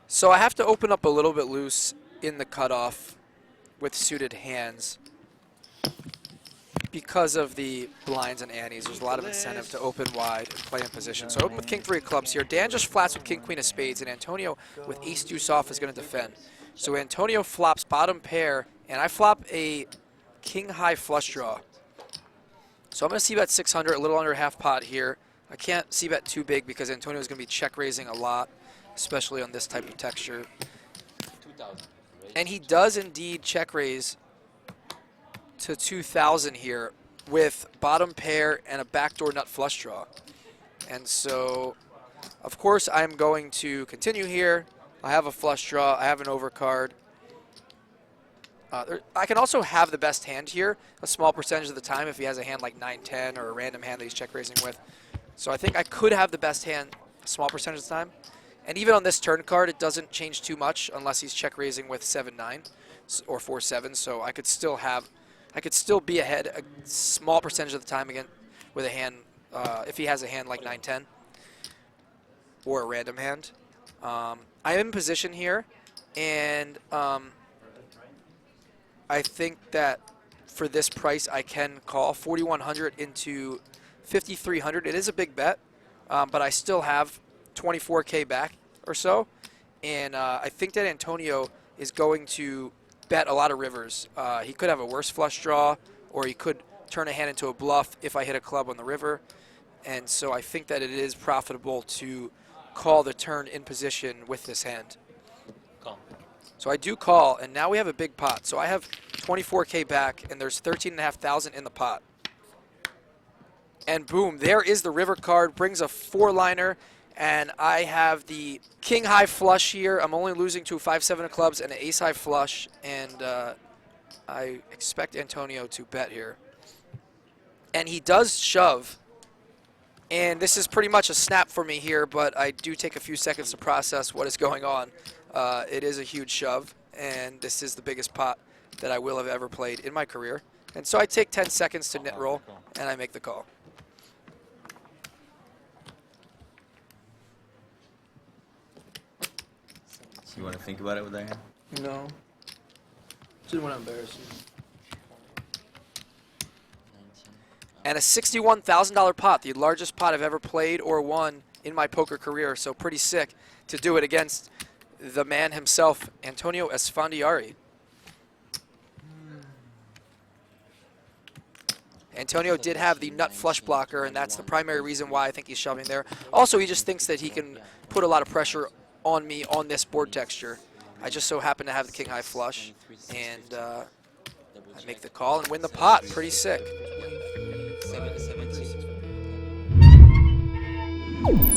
So I have to open up a little bit loose in the cutoff with suited hands because of the blinds and antes. There's a lot of incentive to open wide and play in position. So I open with king 3 of clubs here. Dan just flats with king queen of spades, and Antonio with ace deuce off is going to defend. So Antonio flops bottom pair, and I flop a king high flush draw. So I'm going to c-bet 600, a little under half pot here. I can't c-bet too big because Antonio is going to be check raising a lot, especially on this type of texture. And he does indeed check raise to 2,000 here with bottom pair and a backdoor nut flush draw. And so, of course, I'm going to continue here. I have a flush draw. I have an overcard. I can also have the best hand here a small percentage of the time if he has a hand like 9-10 or a random hand that he's check raising with. So I think I could have the best hand a small percentage of the time. And even on this turn card, it doesn't change too much unless he's check raising with 7-9 or 4-7. So I could still be ahead a small percentage of the time again with a hand if he has a hand like 9-10 or a random hand. I'm in position here, and I think that for this price I can call 4,100 into 5,300. It is a big bet, but I still have 24K back or so, and I think that Antonio is going to bet a lot of rivers. He could have a worse flush draw, or he could turn a hand into a bluff if I hit a club on the river, and so I think that it is profitable to call the turn in position with this hand. Call. So I do call, and now we have a big pot. So I have 24K back, and there's 13,500 in the pot. And boom, there is the river card, brings a 4-liner, and I have the king high flush here. I'm only losing to a 5-7 of clubs and an ace high flush, and I expect Antonio to bet here. And he does shove, and this is pretty much a snap for me here, but I do take a few seconds to process what is going on. It is a huge shove, and this is the biggest pot that I will have ever played in my career. And so I take 10 seconds to knit roll, and I make the call. You want to think about it with that hand? No. Didn't want to embarrass you. And a $61,000 pot, the largest pot I've ever played or won in my poker career. So pretty sick to do it against the man himself, Antonio Esfandiari. Antonio did have the nut flush blocker, and that's the primary reason why I think he's shoving there. Also, he just thinks that he can put a lot of pressure on me on this board texture. I just so happen to have the king high flush, and I make the call and win the pot. Pretty sick. 7-17.